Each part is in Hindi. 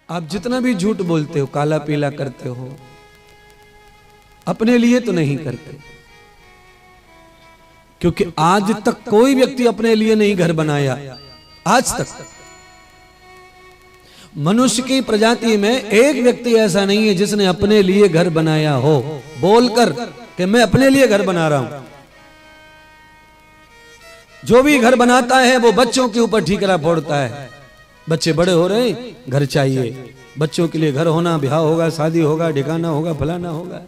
आप जितना भी झूठ बोलते हो, काला पीला करते हो, अपने लिए तो नहीं करते, क्योंकि आज तक कोई व्यक्ति अपने लिए नहीं घर बनाया। आज तक मनुष्य की प्रजाति में एक व्यक्ति ऐसा नहीं है जिसने अपने लिए घर बनाया हो, बोलकर कि मैं अपने लिए घर बना रहा हूं। जो भी घर बनाता है वो बच्चों के ऊपर ठीकरा फोड़ता है। बच्चे बड़े हो रहे, घर चाहिए, बच्चों के लिए घर होना, ब्याह होगा, शादी होगा, ठिकाना होगा, फलाना होगा।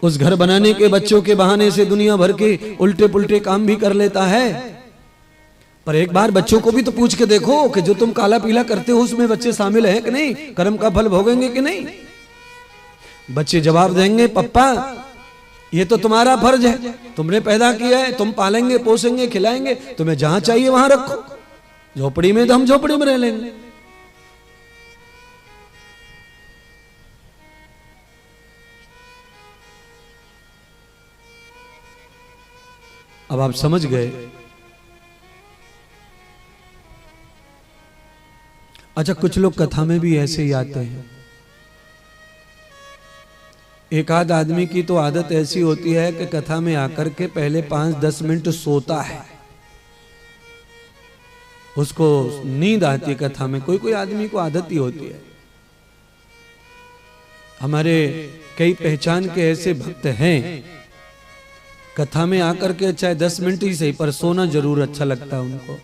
उस घर बनाने के बच्चों के बहाने से दुनिया भर के उल्टे पुल्टे काम भी कर लेता है। पर एक बार बच्चों को भी तो पूछ के देखो कि जो तुम काला पीला करते हो उसमें बच्चे शामिल हैं कि नहीं, कर्म का फल भोगेंगे कि नहीं। बच्चे जवाब देंगे, पप्पा ये तो तुम्हारा फर्ज है, तुमने पैदा किया है, तुम पालेंगे, पोसेंगे, खिलाएंगे, तुम्हें जहां चाहिए वहां रखो। झोपड़ी में तो हम झोपड़ी में रह लेंगे। अब आप समझ गए। अच्छा, कुछ लोग कथा में भी ऐसे ही आते हैं। एक आध आदमी की तो आदत ऐसी होती है कि कथा में आकर के पहले 5-10 मिनट सोता है, उसको नींद आती है कथा में। कोई कोई आदमी को आदत ही होती है। हमारे कई पहचान के ऐसे भक्त हैं, कथा में आकर के चाहे 10 मिनट ही सही पर सोना जरूर अच्छा लगता है उनको।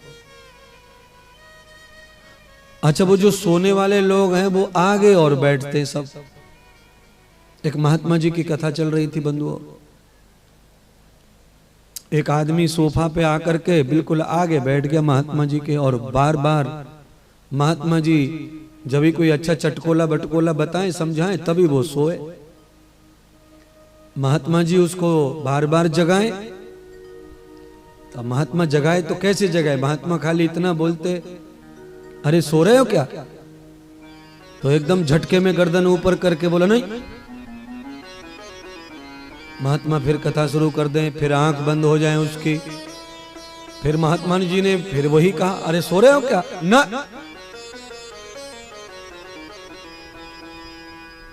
अच्छा, वो जो सोने वाले लोग हैं वो आगे और बैठते हैं सब। एक महात्मा जी की कथा चल रही थी बंधुओं। एक आदमी सोफा पे आकर के बिल्कुल आगे बैठ गया महात्मा जी के, और बार बार महात्मा जी जब भी कोई अच्छा चटकोला बटकोला बताएं, समझाएं, तभी वो सोए। महात्मा जी उसको बार बार जगाएं। तो महात्मा जगाए तो कैसे जगाए? महात्मा खाली इतना बोलते, अरे सो रहे हो क्या? तो एकदम झटके में गर्दन ऊपर करके बोला, नहीं। महात्मा फिर कथा शुरू कर दें, फिर आंख बंद हो जाए उसकी। फिर महात्मा जी ने फिर वही कहा, अरे सो रहे हो क्या? ना।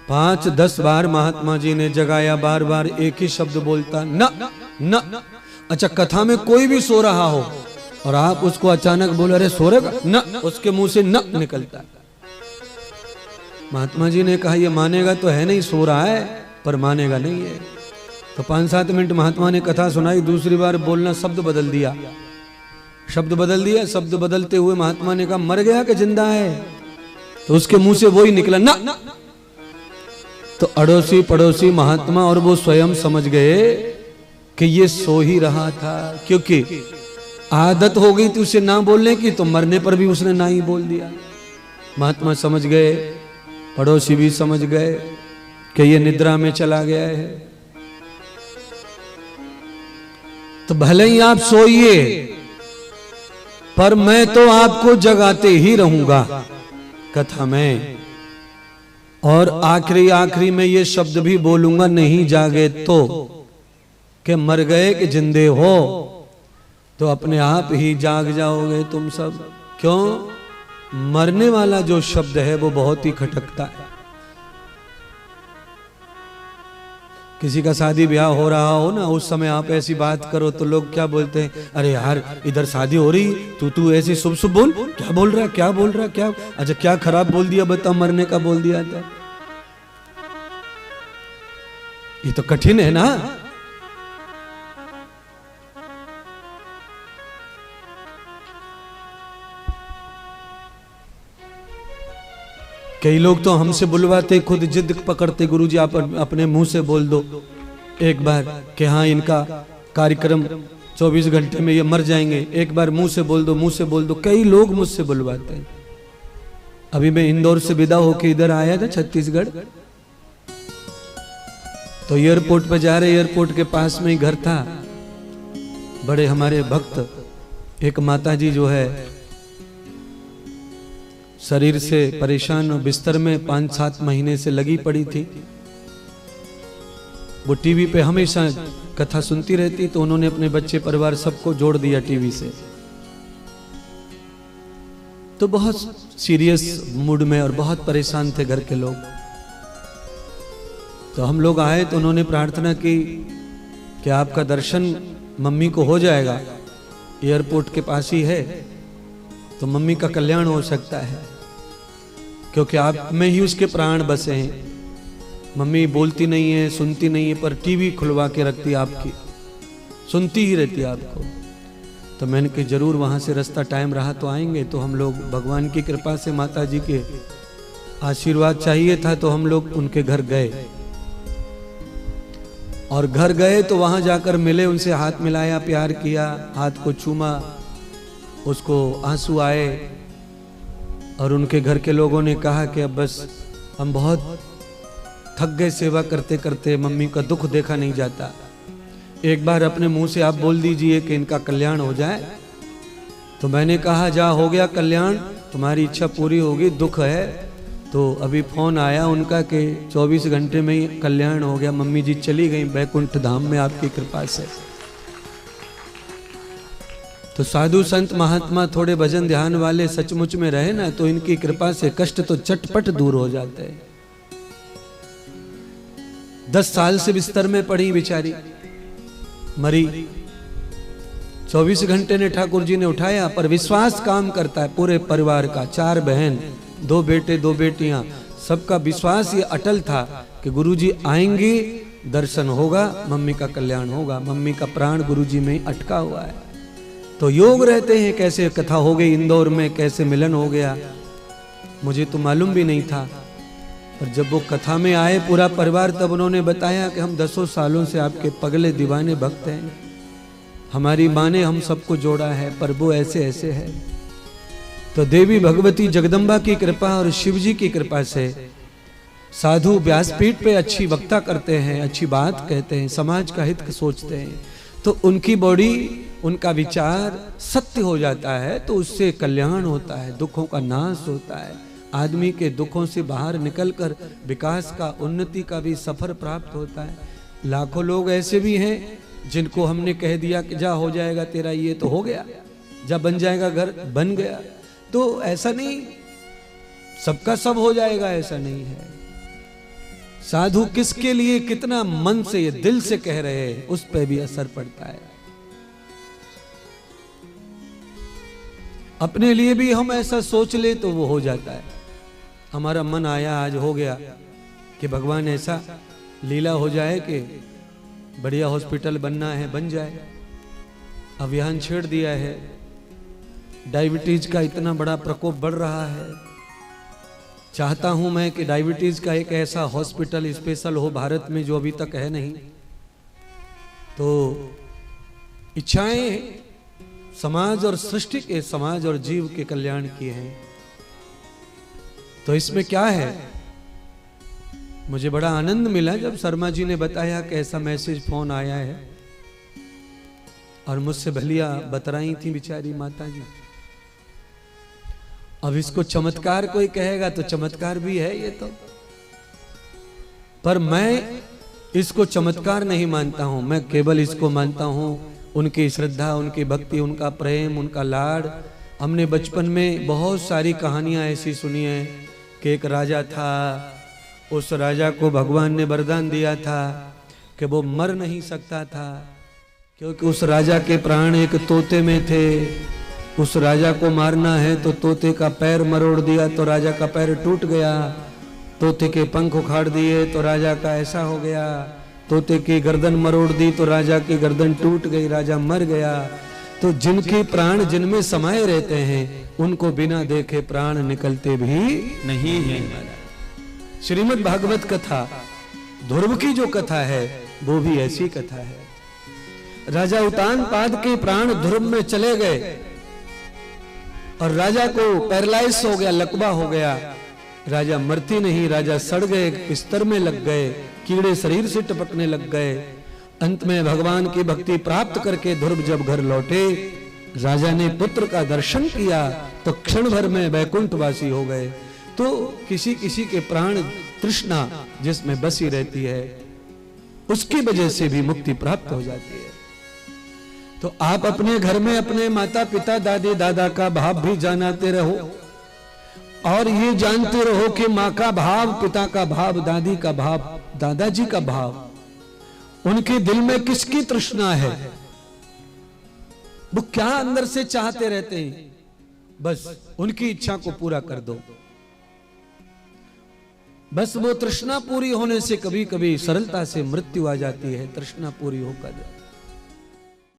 5-10 बार महात्मा जी ने जगाया, बार बार एक ही शब्द बोलता, ना ना। अच्छा, कथा में कोई भी सो रहा हो और आप उसको अचानक बोले, अरे सो रहे हो ना, उसके मुंह से न निकलता है। महात्मा जी ने कहा, ये मानेगा तो है नहीं, सो रहा है पर मानेगा नहीं है। तो 5-7 मिनट महात्मा ने कथा सुनाई, दूसरी बार बोलना शब्द बदल दिया, शब्द बदल दिया। शब्द बदलते हुए महात्मा ने कहा, मर गया कि जिंदा है? तो उसके मुंह से वही निकला, ना। तो अड़ोसी पड़ोसी महात्मा और वो स्वयं समझ गए कि ये सो ही रहा था, क्योंकि आदत हो गई थी उसे ना बोलने की, तो मरने पर भी उसने ना ही बोल दिया। महात्मा समझ गए, पड़ोसी भी समझ गए कि ये निद्रा में चला गया है। तो भले ही आप सोइए, पर मैं तो आपको जगाते ही रहूंगा कथा में, और आखिरी में ये शब्द भी बोलूंगा, नहीं जागे तो, कि मर गए कि जिंदे हो, तो अपने आप ही जाग जाओगे तुम सब। क्यों? मरने वाला जो शब्द है वो बहुत ही खटकता है। किसी का शादी ब्याह हो रहा हो ना, उस समय आप ऐसी बात करो तो लोग क्या बोलते हैं, अरे यार इधर शादी हो रही, तू ऐसे शुभ शुभ बोल, क्या बोल रहा, क्या बोल रहा, क्या? अच्छा, क्या खराब बोल दिया बता? मरने का बोल दिया था। ये तो कठिन है ना। कई लोग तो हमसे बुलवाते, खुद जिद पकड़ते, गुरुजी आप अपने मुंह से बोल दो एक बार कि हाँ इनका कार्यक्रम 24 घंटे में ये मर जाएंगे, एक बार मुंह से बोल दो, मुंह से बोल दो। कई लोग मुझसे बुलवाते हैं। अभी मैं इंदौर से विदा होके इधर आया था छत्तीसगढ़, तो एयरपोर्ट पे जा रहे, एयरपोर्ट के पास में ही घर था। बड़े हमारे भक्त, एक माता जी जो है शरीर से परेशान, बिस्तर में 5-7 महीने से लगी पड़ी थी। वो टीवी पे हमेशा कथा सुनती रहती, तो उन्होंने अपने बच्चे परिवार सबको जोड़ दिया टीवी से। तो बहुत सीरियस मूड में और बहुत परेशान थे घर के लोग। तो हम लोग आए तो उन्होंने प्रार्थना की कि आपका दर्शन मम्मी को हो जाएगा, एयरपोर्ट के पास ही है, तो मम्मी का कल्याण हो सकता है, क्योंकि आप में ही उसके प्राण बसे हैं। मम्मी बोलती नहीं है, सुनती नहीं है, पर टीवी खुलवा के रखती है आपकी, सुनती ही रहती है आपको। तो मैंने कि जरूर वहां से रास्ता टाइम रहा तो आएंगे। तो हम लोग भगवान की कृपा से माता जी के आशीर्वाद चाहिए था, तो हम लोग उनके घर गए। और घर गए तो वहां जाकर मिले, उनसे हाथ मिलाया, प्यार किया, हाथ को चूमा, उसको आंसू आए। और उनके घर के लोगों ने कहा कि अब बस हम बहुत थक गए सेवा करते करते, मम्मी का दुख देखा नहीं जाता, एक बार अपने मुंह से आप बोल दीजिए कि इनका कल्याण हो जाए। तो मैंने कहा जा हो गया कल्याण, तुम्हारी इच्छा पूरी होगी, दुख है। तो अभी फोन आया उनका कि 24 घंटे में ही कल्याण हो गया, मम्मी जी चली गई बैकुंठ धाम में आपकी कृपा से। तो साधु संत महात्मा थोड़े भजन ध्यान वाले सचमुच में रहे ना, तो इनकी कृपा से कष्ट तो चटपट दूर हो जाते हैं। 10 साल से बिस्तर में पड़ी बेचारी, मरी। 24 घंटे ने ठाकुर जी ने उठाया, पर विश्वास काम करता है पूरे परिवार का। 4 बहन, 2 बेटे, 2 बेटियां, सबका विश्वास ये अटल था कि गुरुजी आएंगे, दर्शन होगा, मम्मी का कल्याण होगा। मम्मी का प्राण गुरुजी में अटका हुआ है। तो योग रहते हैं, कैसे कथा हो गई इंदौर में, कैसे मिलन हो गया, मुझे तो मालूम भी नहीं था। और जब वो कथा में आए पूरा परिवार, तब उन्होंने बताया कि हम 10 सालों से आपके पगले दीवाने भक्त हैं, हमारी माँ ने हम सबको जोड़ा है, पर वो ऐसे ऐसे है। तो देवी भगवती जगदम्बा की कृपा और शिव जी की कृपा से साधु व्यासपीठ पे अच्छी वक्ता करते हैं, अच्छी बात कहते हैं, समाज का हित सोचते हैं, तो उनकी बॉडी, उनका विचार सत्य हो जाता है, तो उससे कल्याण होता है, दुखों का नाश होता है, आदमी के दुखों से बाहर निकलकर विकास का, उन्नति का भी सफर प्राप्त होता है। लाखों लोग ऐसे भी हैं जिनको हमने कह दिया कि जा हो जाएगा तेरा, ये तो हो गया, जा बन जाएगा घर, बन गया। तो ऐसा नहीं सबका सब हो जाएगा, ऐसा नहीं है। साधु किसके लिए कितना मन से, ये दिल से कह रहे हैं, उस पर भी असर पड़ता है। अपने लिए भी हम ऐसा सोच ले तो वो हो जाता है। हमारा मन आया, आज हो गया कि भगवान ऐसा लीला हो जाए कि बढ़िया हॉस्पिटल बनना है, बन जाए। अभियान छेड़ दिया है, डायबिटीज का इतना बड़ा प्रकोप बढ़ रहा है। चाहता हूं मैं कि डायबिटीज का एक ऐसा हॉस्पिटल स्पेशल हो भारत में, जो अभी तक है नहीं। तो इच्छाएं समाज और सृष्टि के, समाज और जीव के कल्याण की हैं। तो इसमें क्या है, मुझे बड़ा आनंद मिला जब शर्मा जी ने बताया कि ऐसा मैसेज फोन आया है, और मुझसे भलिया बतराई थी बेचारी माता जी। अब इसको चमत्कार कोई कहेगा तो चमत्कार भी है ये तो, पर मैं इसको चमत्कार नहीं मानता हूं। मैं केवल इसको मानता हूं उनकी श्रद्धा, उनकी भक्ति, उनका प्रेम, उनका लाड। हमने बचपन में बहुत सारी कहानियां ऐसी सुनी है कि एक राजा था, उस राजा को भगवान ने वरदान दिया था कि वो मर नहीं सकता था, क्योंकि उस राजा के प्राण एक तोते में थे। उस राजा को मारना है तो तोते का पैर मरोड़ दिया तो राजा का पैर टूट गया, तोते के पंख उखाड़ दिए तो राजा का ऐसा हो गया, तोते की गर्दन मरोड़ दी तो राजा की गर्दन टूट गई, राजा मर गया। तो जिनके प्राण जिनमें समाये रहते हैं, उनको बिना देखे प्राण निकलते भी नहीं है। श्रीमद् भागवत कथा, ध्रुव की जो कथा है वो भी ऐसी कथा है। राजा उतानपाद के प्राण ध्रुव में चले गए और राजा को पैरालाइज हो गया, लकवा हो गया। राजा मरती नहीं, राजा सड़ गए, बिस्तर में लग गए, कीड़े शरीर से टपकने लग गए। अंत में भगवान की भक्ति प्राप्त करके ध्रुव जब घर लौटे, राजा ने पुत्र का दर्शन किया तो क्षण भर में वैकुंठवासी हो गए। तो किसी किसी के प्राण तृष्णा जिसमें बसी रहती है, उसकी वजह से भी मुक्ति प्राप्त हो जाती है। तो आप अपने घर में अपने माता पिता दादी दादा का भाव भी जानाते रहो, और ये जानते रहो कि माँ का भाव, पिता का भाव, दादी का भाव, दादाजी का भाव, उनके दिल में किसकी तृष्णा है, वो क्या अंदर से चाहते रहते हैं, बस उनकी इच्छा को पूरा कर दो। बस वो तृष्णा पूरी होने से कभी कभी सरलता से मृत्यु आ जाती है, तृष्णा पूरी होकर